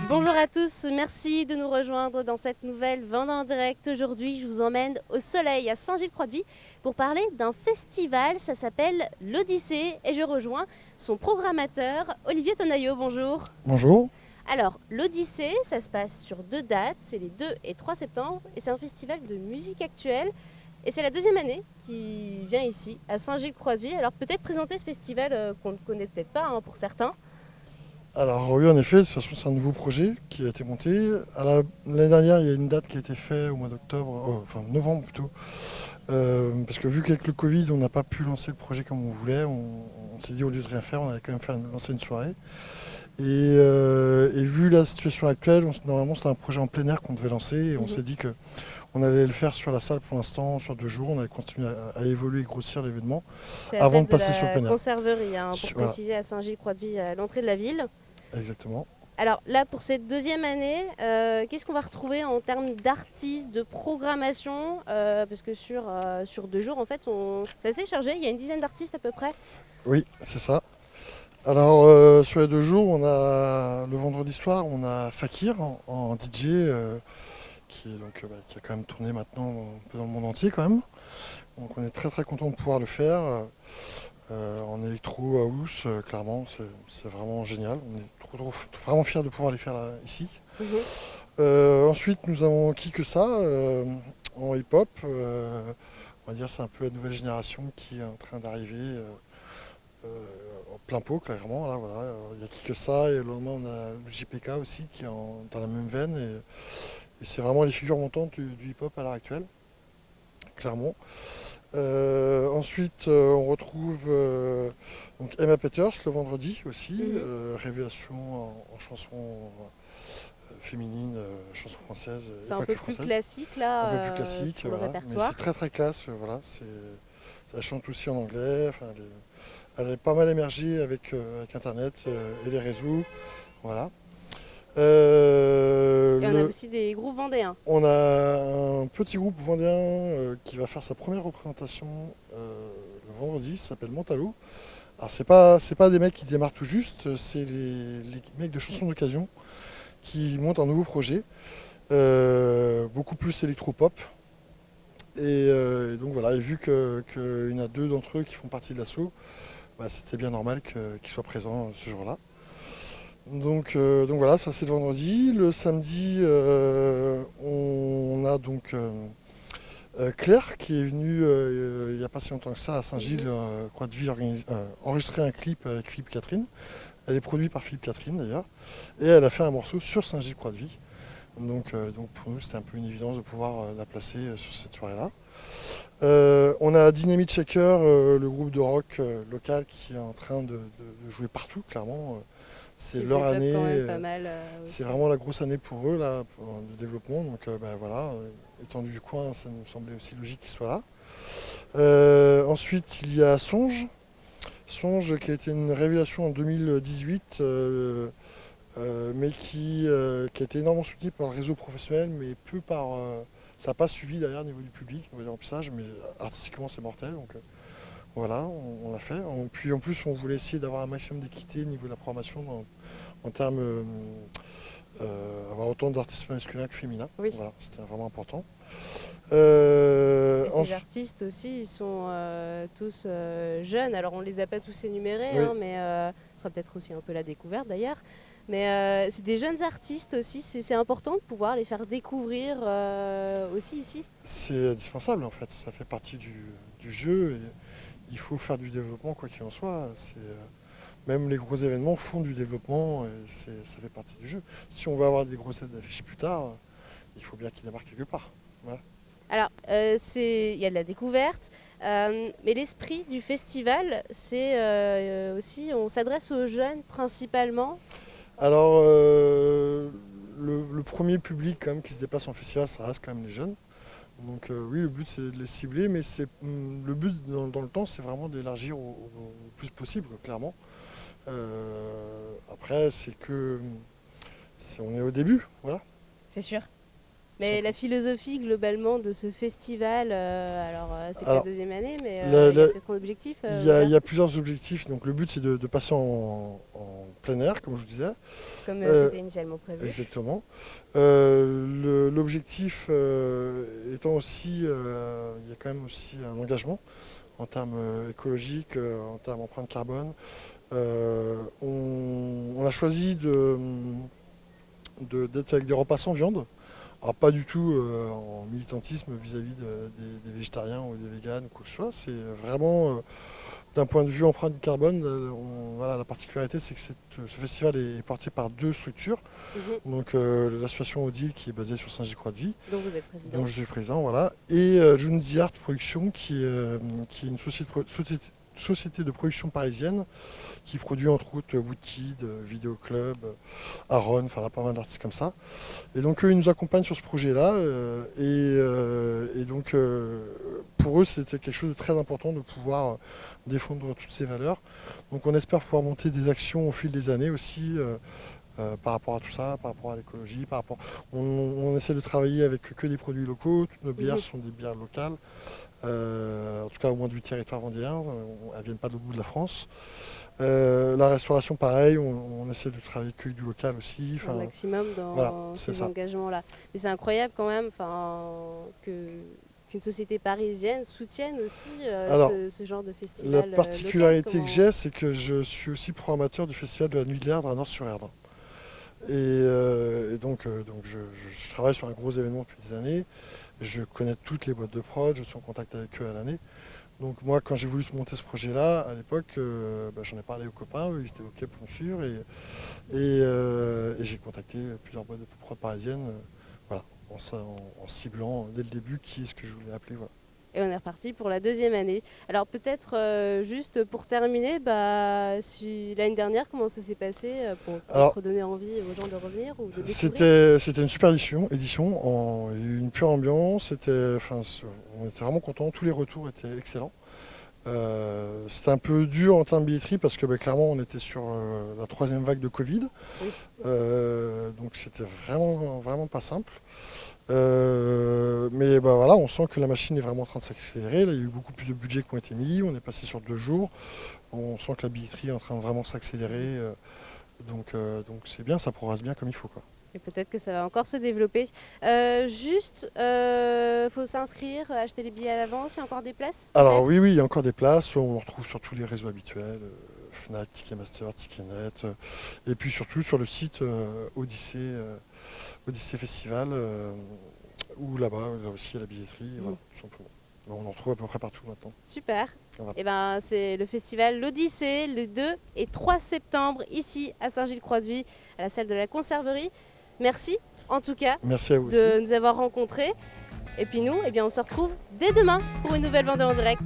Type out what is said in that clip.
Bonjour à tous, merci de nous rejoindre dans cette nouvelle Vente en direct. Aujourd'hui, je vous emmène au soleil à Saint-Gilles-Croix-de-Vie pour parler d'un festival, ça s'appelle l'Odyssée et je rejoins son programmateur Olivier Tonaillot. Bonjour. Bonjour. Alors, l'Odyssée, ça se passe sur 2 dates, c'est les 2 et 3 septembre et c'est un festival de musique actuelle. Et c'est la deuxième année qui vient ici, à Saint-Gilles-Croix-de-Vie. Alors peut-être présenter ce festival qu'on ne connaît peut-être pas pour certains. Alors oui, en effet, de toute façon, c'est un nouveau projet qui a été monté. L'année dernière, il y a une date qui a été faite au mois d'octobre, enfin novembre plutôt, parce que vu qu'avec le Covid, on n'a pas pu lancer le projet comme on voulait, on s'est dit au lieu de rien faire, on allait quand même lancer une soirée. Et vu la situation actuelle, normalement c'était un projet en plein air qu'on devait lancer, et on s'est dit que on allait le faire sur la salle pour l'instant, sur 2 jours, on allait continuer à évoluer et grossir l'événement C'est la avant salle de de passer sur le la plein air. conserverie, pour Voilà, préciser, à Saint-Gilles-Croix-de-Vie, à l'entrée de la ville. exactement. Alors là, pour cette deuxième année, qu'est-ce qu'on va retrouver en termes d'artistes, de programmation parce que sur 2 jours, en fait, c'est assez chargé. Il y a une dizaine d'artistes à peu près. Oui, c'est ça. Alors sur les 2 jours, on a le vendredi soir, on a Fakir en DJ qui a quand même tourné maintenant un peu dans le monde entier quand même. Donc on est très très content de pouvoir le faire en électro house, clairement, c'est vraiment génial. On est vraiment fiers de pouvoir les faire là, ici. Mhm. Ensuite, nous avons Qui que ça en hip-hop. On va dire c'est un peu la nouvelle génération qui est en train d'arriver. En plein pot, clairement. Là, voilà. Il n'y a Qui que ça, et le lendemain, on a le JPK aussi qui est dans la même veine. Et c'est vraiment les figures montantes du hip-hop à l'heure actuelle, clairement. Ensuite, on retrouve donc Emma Peters le vendredi aussi, Mhm. révélation en chanson féminine, chanson française et C'est un pas peu que plus française. classique Un peu plus là classique, pour le voilà. Mais c'est répertoire. très très classe, voilà. Elle chante aussi en anglais. Enfin, elle est pas mal émergée avec Internet et les réseaux. Voilà. Et on a aussi des groupes vendéens. On a un petit groupe vendéen qui va faire sa première représentation le vendredi, ça s'appelle Montalo. Alors c'est pas des mecs qui démarrent tout juste, c'est les mecs de chansons d'occasion qui montent un nouveau projet, beaucoup plus électropop. Et donc voilà, et vu qu'il y en a 2 d'entre eux qui font partie de l'assaut, bah, c'était bien normal qu'ils soient présents ce jour-là. Donc voilà, ça c'est le vendredi. Le samedi, on a donc Claire qui est venue il n'y a pas si longtemps que ça à Saint-Gilles, Mhm. Croix-de-Vie, enregistrer un clip avec Philippe Catherine. Elle est produite par Philippe Catherine d'ailleurs. Et elle a fait un morceau sur Saint-Gilles Croix-de-Vie. Donc pour nous c'était un peu une évidence de pouvoir la placer sur cette soirée-là. On a Dynamite Shaker, le groupe de rock local qui est en train de jouer partout, clairement. C'est Qui se leur développe année, quand même pas mal c'est aussi. vraiment la grosse année pour eux là, de développement. Donc bah, voilà, étant du coin, ça nous semblait aussi logique qu'ils soient là. Ensuite, il y a Songe. Songe qui a été une révélation en 2018, mais qui a été énormément soutenu par le réseau professionnel, mais peu par. Ça n'a pas suivi derrière au niveau du public, au niveau des remplissages, mais artistiquement c'est mortel. Donc voilà, on l'a fait. Puis en plus, on voulait essayer d'avoir un maximum d'équité au niveau de la programmation en termes avoir autant d'artistes masculins que féminins. Oui. Voilà, c'était vraiment important. Et ces artistes aussi, ils sont tous jeunes. Alors on les a pas tous énumérés, Oui, mais ce sera peut-être aussi un peu la découverte d'ailleurs. Mais c'est des jeunes artistes aussi, c'est important de pouvoir les faire découvrir aussi ici. c'est indispensable en fait, ça fait partie du jeu. Et il faut faire du développement quoi qu'il en soit. Même les gros événements font du développement et ça fait partie du jeu. Si on veut avoir des grosses têtes d'affiche plus tard, il faut bien qu'ils démarrent quelque part. Voilà. Alors, il y a de la découverte, mais l'esprit du festival, c'est aussi, on s'adresse aux jeunes principalement. Alors, le premier public quand même qui se déplace en festival, ça reste quand même les jeunes. Donc oui, le but c'est de les cibler, mais le but dans le temps, c'est vraiment d'élargir au plus possible, quoi, clairement. Après, on est au début, voilà. C'est sûr. Mais la philosophie globalement de ce festival, c'est que la deuxième année, mais il y a peut-être un objectif il y a plusieurs objectifs. Donc le but c'est de passer en plein air, comme je vous disais. Comme c'était initialement prévu. Exactement. L'objectif étant aussi, il y a quand même aussi un engagement en termes écologiques, en termes empreinte carbone. On a choisi d'être avec des repas sans viande. Alors pas du tout en militantisme vis-à-vis des végétariens ou des véganes ou quoi que ce soit. C'est vraiment d'un point de vue empreinte carbone. Voilà, la particularité c'est que ce festival est porté par deux structures. Donc l'association Audi qui est basée sur Saint-Gilles-Croix-de-Vie. Dont vous êtes président. Dont je suis président, voilà. Et Junzi Art Production qui est une société de production parisienne qui produit entre autres Woodkid, Vidéo Club, Aaron, enfin là pas mal d'artistes comme ça. Et donc eux ils nous accompagnent sur ce projet-là et donc pour eux c'était quelque chose de très important de pouvoir défendre toutes ces valeurs. Donc on espère pouvoir monter des actions au fil des années aussi par rapport à tout ça, par rapport à l'écologie, on essaie de travailler avec que des produits locaux, toutes nos bières sont des bières locales, en tout cas au moins du territoire vendéen, elles ne viennent pas de l'autre bout de la France. La restauration pareil, on essaie de travailler que du local aussi. Un maximum dans ces engagements-là. Mais c'est incroyable quand même qu'une société parisienne soutienne aussi ce genre de festival. La particularité local, que j'ai, c'est que je suis aussi programmateur du festival de la Nuit de l'Erdre à Nord-sur-Erdre. Et donc je travaille sur un gros événement depuis des années. Je connais toutes les boîtes de prod, je suis en contact avec eux à l'année. Donc moi, quand j'ai voulu monter ce projet-là, à l'époque, j'en ai parlé aux copains, eux, ils étaient OK pour me suivre. Et j'ai contacté plusieurs boîtes de prod parisiennes, voilà, en ciblant dès le début qui est-ce que je voulais appeler. Voilà. Et on est reparti pour la deuxième année. Alors peut-être juste pour terminer, l'année dernière, comment ça s'est passé pour redonner envie aux gens de revenir ou de découvrir? C'était une super édition, une pure ambiance, on était vraiment contents, tous les retours étaient excellents. C'était un peu dur en termes de billetterie parce que clairement on était sur la troisième vague de Covid, donc c'était vraiment pas simple. Mais voilà, on sent que la machine est vraiment en train de s'accélérer. Là, il y a eu beaucoup plus de budget qui ont été mis. On est passé sur 2 jours. On sent que la billetterie est en train de vraiment s'accélérer. Donc c'est bien, ça progresse bien comme il faut, quoi. Et peut-être que ça va encore se développer. Faut s'inscrire, acheter les billets à l'avance. Il y a encore des places? Alors oui, il y a encore des places. On en retrouve sur tous les réseaux habituels. Fnac, Ticketmaster, Ticketnet. Et puis surtout sur le site Odyssée Festival. Ou là-bas, là aussi, il y a la billetterie, voilà, tout simplement. On en trouve à peu près partout maintenant. Super. Voilà. Et c'est le festival L'Odyssée, le 2 et 3 septembre, ici à Saint-Gilles-Croix-de-Vie, à la salle de la Conserverie. Merci, en tout cas, merci à vous de nous avoir rencontrés. Et puis nous, on se retrouve dès demain pour une nouvelle Vendée en direct.